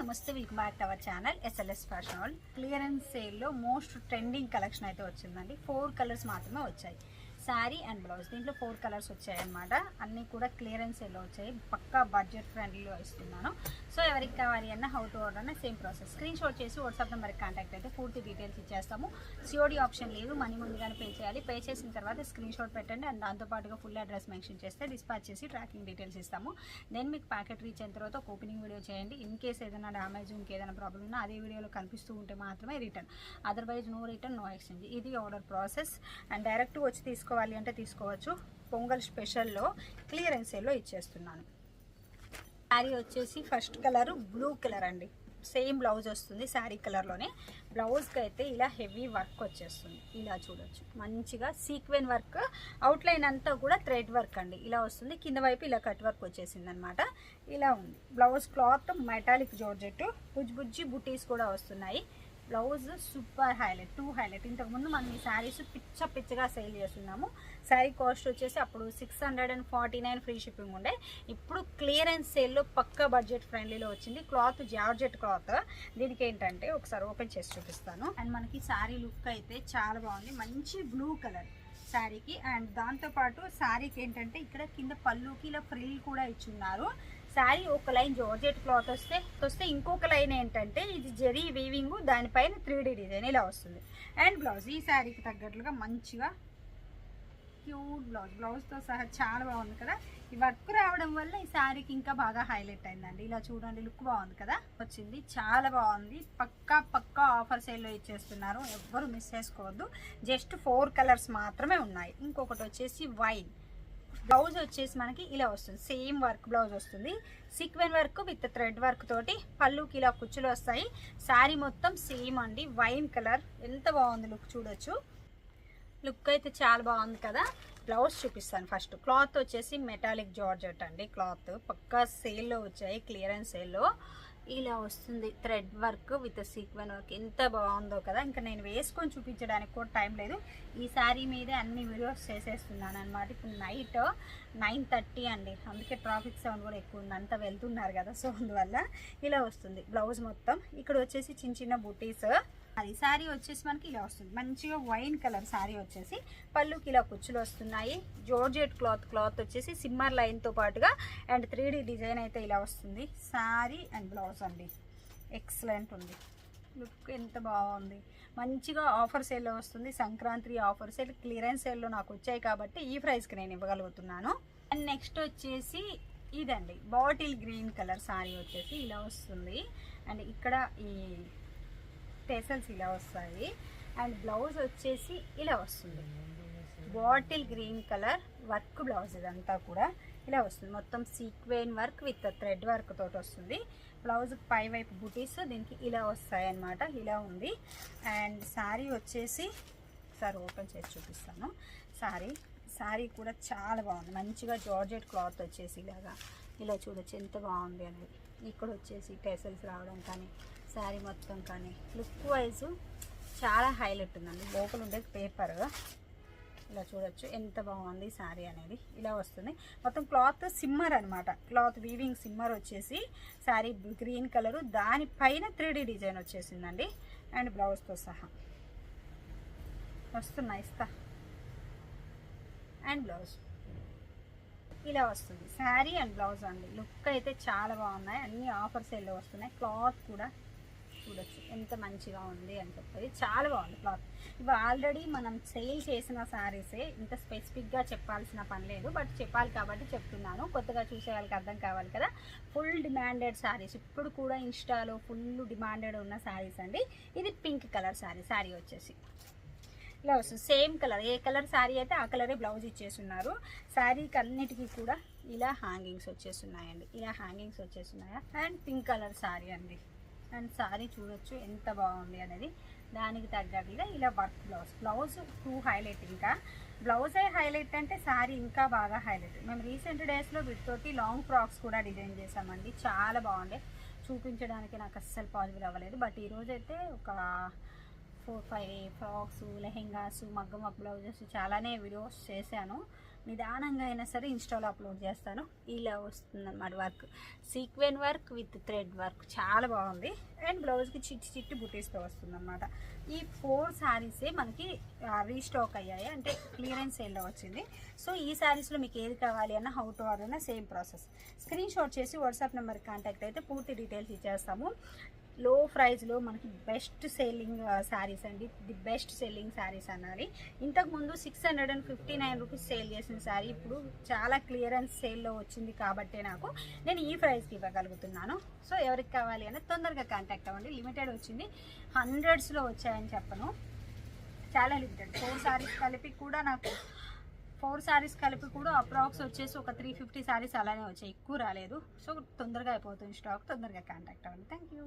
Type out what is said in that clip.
నమస్తే, welcome back to our channel SLS fashion world. Clearance సేల్లో most trending collection అయితే వచ్చిందండి. 4 కలర్స్ మాత్రమే వచ్చాయి. శారీ అండ్ బ్లౌజ్ దీంట్లో 4 కలర్స్ వచ్చాయి అన్నమాట. అన్నీ కూడా క్లియరెన్స్ సేల్లో వచ్చాయి. పక్కా బడ్జెట్ ఫ్రెండ్లీలో ఇస్తున్నాను. సో ఎవరికి కావాలి అన్న హౌ టు ఆర్డర్ అన్న సేమ్ ప్రాసెస్. స్క్రీన్ షాట్ చేసి వాట్సాప్ నెంబర్కి కాంటాక్ట్ అయితే పూర్తి డీటెయిల్స్ ఇచ్చేస్తాము. సిఓడి ఆప్షన్ లేదు, మనీ ముందుగానే పే చేయాలి. పే చేసిన తర్వాత స్క్రీన్ షాట్ పెట్టండి అండ్ దాంతోపాటుగా ఫుల్ అడ్రస్ మెన్షన్ చేస్తే డిస్పాచ్ చేసి ట్రాకింగ్ డీటెయిల్స్ ఇస్తాము. దెన్ మీకు ప్యాకెట్ రీచ్ అయిన తర్వాత ఒక ఓపెనింగ్ వీడియో చేయండి. ఇన్ కేస్ ఏదైనా డ్యామేజ్ ఇంకేదైనా ప్రాబ్లం ఉన్నా అదే వీడియోలో కనిపిస్తూ ఉంటే మాత్రమే return, otherwise no return, no exchange. ఇది ఆర్డర్ ప్రాసెస్. అండ్ డైరెక్ట్ వచ్చి తీసుకోవాలి అంటే తీసుకోవచ్చు. పొంగల్ స్పెషల్లో క్లియరెన్స్ సేల్లో ఇచ్చేస్తున్నాను. శారీ వచ్చేసి ఫస్ట్ కలర్ బ్లూ కలర్ అండి. సేమ్ బ్లౌజ్ వస్తుంది శారీ కలర్లోనే. బ్లౌజ్కి అయితే ఇలా హెవీ వర్క్ వచ్చేస్తుంది. ఇలా చూడొచ్చు, మంచిగా సీక్వెన్ వర్క్, అవుట్లైన్ అంతా కూడా థ్రెడ్ వర్క్ అండి. ఇలా వస్తుంది. కింద వైపు ఇలా కట్ వర్క్ వచ్చేసింది అనమాట. ఇలా ఉంది బ్లౌజ్. క్లాత్ మెటాలిక్ జార్జెట్, బుజ్జి బుటీస్ కూడా వస్తున్నాయి. Blouse super highlight, 2 highlight. ఇంతకుముందు మనం ఈ శారీస్ పిచ్చగా సేల్ చేస్తున్నాము. శారీ కాస్ట్ వచ్చేసి అప్పుడు 649 ఫ్రీ షిప్పింగ్ ఉండే. ఇప్పుడు క్లియరెన్స్ సేల్లో పక్కా బడ్జెట్ ఫ్రెండ్లీలో వచ్చింది. Cloth georgette cloth. దీనికి ఏంటంటే ఒకసారి ఓపెన్ చేసి చూపిస్తాను. అండ్ మనకి శారీ లుక్ అయితే చాలా బాగుంది. మంచి బ్లూ కలర్ శారీకి. అండ్ దాంతోపాటు శారీకి ఏంటంటే ఇక్కడ కింద పళ్ళుకి ఇలా ఫ్రిల్ కూడా ఇచ్చున్నారు. శారీ ఒక లైన్ జార్జెట్ క్లాత్ వస్తే ఇంకొక లైన్ ఏంటంటే ఇది జరీ వీవింగ్, దానిపైన 3D డిజైన్ ఇలా వస్తుంది. అండ్ బ్లౌజ్ ఈ శారీకి తగ్గట్లుగా మంచిగా క్యూట్ బ్లౌజ్. బ్లౌజ్తో సహా చాలా బాగుంది కదా. ఈ వర్క్ రావడం వల్ల ఈ శారీకి ఇంకా హైలైట్ అయిందండి. ఇలా చూడండి, లుక్ బాగుంది కదా. వచ్చింది చాలా బాగుంది. పక్కా ఆఫర్ సేల్లో ఇచ్చేస్తున్నారు. ఎవ్వరు మిస్ చేసుకోవద్దు. జస్ట్ 4 కలర్స్ మాత్రమే ఉన్నాయి. ఇంకొకటి వచ్చేసి వైన్. బ్లౌజ్ వచ్చేసి మనకి ఇలా వస్తుంది. సేమ్ వర్క్ బ్లౌజ్ వస్తుంది. Sequin work with thread work తోటి పళ్ళుకి ఇలా కుచ్చులు వస్తాయి. శారీ మొత్తం సేమ్ అండి. వైన్ కలర్ ఎంత బాగుంది లుక్ చూడొచ్చు. లుక్ అయితే చాలా బాగుంది కదా. బ్లౌజ్ చూపిస్తాను ఫస్ట్. క్లాత్ వచ్చేసి మెటాలిక్ జార్జెట్ అండి. క్లాత్ పక్కా సేల్లో వచ్చాయి, క్లియరెన్స్ సేల్లో. ఇలా వస్తుంది thread work with sequin work. ఎంత బాగుందో కదా. ఇంకా నేను వేసుకొని చూపించడానికి కూడా టైం లేదు. ఈ శారీ మీదే అన్ని వీడియోస్ చేసేస్తున్నాను అనమాట. ఇప్పుడు నైట్ 9:30 అండి. అందుకే ట్రాఫిక్ సౌండ్ కూడా ఎక్కువ ఉంది. అంతా వెళ్తున్నారు కదా, సో అందువల్ల ఇలా వస్తుంది బ్లౌజ్ మొత్తం. ఇక్కడ వచ్చేసి చిన్న బుటీస్. అది శారీ వచ్చేసి మనకి ఇలా వస్తుంది. మంచిగా వైన్ కలర్ శారీ వచ్చేసి పళ్ళుకి ఇలా కుచ్చులు వస్తున్నాయి. జార్జెట్ క్లాత్ వచ్చేసి సిమ్మర్ లైన్తో పాటుగా అండ్ 3D డిజైన్ అయితే ఇలా వస్తుంది. శారీ అండ్ బ్లౌజ్ అండి ఎక్సలెంట్ ఉంది. లుక్ ఎంత బాగుంది. మంచిగా ఆఫర్ సేల్లో వస్తుంది. సంక్రాంతి ఆఫర్ సేల్, క్లియరెన్స్ సేల్లో నాకు వచ్చాయి కాబట్టి ఈ ప్రైస్కి నేను ఇవ్వగలుగుతున్నాను. అండ్ నెక్స్ట్ వచ్చేసి ఇదండి బాటిల్ గ్రీన్ కలర్ శారీ వచ్చేసి ఇలా వస్తుంది. అండ్ ఇక్కడ ఈ టెసల్స్ ఇలా వస్తాయి. అండ్ బ్లౌజ్ వచ్చేసి ఇలా వస్తుంది. Bottle green colour work blouse. ఇదంతా కూడా ఇలా వస్తుంది. మొత్తం sequin work with thread work తోటి వస్తుంది. బ్లౌజ్ పై వైపు బుటీస్ దీనికి ఇలా వస్తాయి అన్నమాట. ఇలా ఉంది. అండ్ శారీ వచ్చేసి ఒకసారి ఓపెన్ చేసి చూపిస్తాను. శారీ కూడా చాలా బాగుంది. మంచిగా జార్జెట్ క్లాత్ వచ్చేసి ఇలా చూడొచ్చు ఎంత బాగుంది అనేది. ఇక్కడ వచ్చేసి టెసల్స్ రావడం కానీ శారీ మొత్తం కానీ లుక్ వైజ్ చాలా హైలైట్ ఉందండి. లోపల ఉండే పేపర్ ఇలా చూడొచ్చు ఎంత బాగుంది శారీ అనేది. ఇలా వస్తుంది. మొత్తం క్లాత్ సిమ్మర్ అనమాట. క్లాత్ వీవింగ్ సిమ్మర్ వచ్చేసి శారీ గ్రీన్ కలరు, దానిపైన 3D డిజైన్ వచ్చేసిందండి. అండ్ బ్లౌజ్తో సహా వస్తున్నాయి. అండ్ బ్లౌజ్ ఇలా వస్తుంది. శారీ అండ్ బ్లౌజ్ అండి. లుక్ అయితే చాలా బాగున్నాయి. అన్ని ఆఫర్ సేల్లో వస్తున్నాయి. క్లాత్ కూడా చూడొచ్చు ఎంత మంచిగా ఉంది అని చెప్పేది. చాలా బాగుంది క్లాత్. ఇవి ఆల్రెడీ మనం సేల్ చేసిన శారీసే, ఇంత స్పెసిఫిక్గా చెప్పాల్సిన పని లేదు. బట్ చెప్పాలి కాబట్టి చెప్తున్నాను. కొత్తగా చూసే వాళ్ళకి అర్థం కావాలి కదా. ఫుల్ డిమాండెడ్ శారీస్, ఇప్పుడు కూడా ఇన్స్టాలో ఫుల్ డిమాండెడ్ ఉన్న శారీస్ అండి. ఇది పింక్ కలర్ శారీ వచ్చేసి ఇలా వస్తుంది. సేమ్ కలర్, ఏ కలర్ శారీ అయితే ఆ కలరే బ్లౌజ్ ఇచ్చేస్తున్నారు. శారీకి అన్నిటికీ కూడా ఇలా హ్యాంగింగ్స్ వచ్చేస్తున్నాయండి. ఇలా హ్యాంగింగ్స్ వచ్చేస్తున్నాయా. అండ్ పింక్ కలర్ శారీ అండి. అండ్ శారీ చూడొచ్చు ఎంత బాగుంది అనేది. దానికి తగ్గట్టుగా ఇలా వర్క్ బ్లౌజ్ 2 హైలైట్. ఇంకా బ్లౌజే హైలైట్ అంటే శారీ ఇంకా బాగా హైలైట్. మేము రీసెంట్ డేస్లో వీటితోటి లాంగ్ ఫ్రాక్స్ కూడా డిజైన్ చేసామండి. చాలా బాగుండే. చూపించడానికి నాకు అస్సలు పాసిబుల్ అవ్వలేదు. బట్ ఈరోజైతే ఒక 4-5 ఫ్రాక్స్, లెహెంగాస్, మగ్గం వర్క్ బ్లౌజెస్ చాలానే వీడియోస్ చేశాను. నిదానంగా అయినా సరే ఇన్స్టాలో అప్లోడ్ చేస్తాను. ఇలా వస్తుందన్నమాట work, sequin work with thread work చాలా బాగుంది. అండ్ బ్లౌజ్కి చిట్టి చిట్టి బుటీస్తో వస్తుందన్నమాట. ఈ 4 శారీసే మనకి రీస్టాక్ అయ్యాయి, అంటే క్లియరెన్స్ సేల్లో వచ్చింది. సో ఈ శారీస్లో మీకు ఏది కావాలి అన్న, హౌ టు ఆర్డర్ అన్న సేమ్ ప్రాసెస్. స్క్రీన్ షాట్ చేసి వాట్సాప్ నెంబర్కి కాంటాక్ట్ అయితే పూర్తి డీటెయిల్స్ ఇచ్చేస్తాము. లో ప్రైస్లో మనకి బెస్ట్ సెల్లింగ్ శారీస్ అండి, ది బెస్ట్ సెల్లింగ్ శారీస్ అన్నది. ఇంతకుముందు 659 రూపీస్ సేల్ చేసిన శారీ ఇప్పుడు చాలా క్లియరెన్స్ సేల్లో వచ్చింది కాబట్టే నేను ఈ ప్రైస్కి ఇవ్వగలుగుతున్నాను. సో ఎవరికి కావాలి అని తొందరగా కాంటాక్ట్ అవ్వండి. లిమిటెడ్ వచ్చింది, హండ్రెడ్స్లో వచ్చాయని చెప్పను, చాలా లిమిటెడ్. 4 శారీస్ కలిపి కూడా అప్రాక్స్ వచ్చేసి ఒక 350 శారీస్ అలానే వచ్చాయి, ఎక్కువ రాలేదు. సో తొందరగా అయిపోతుంది స్టాక్, తొందరగా కాంటాక్ట్ అవ్వండి. Thank you.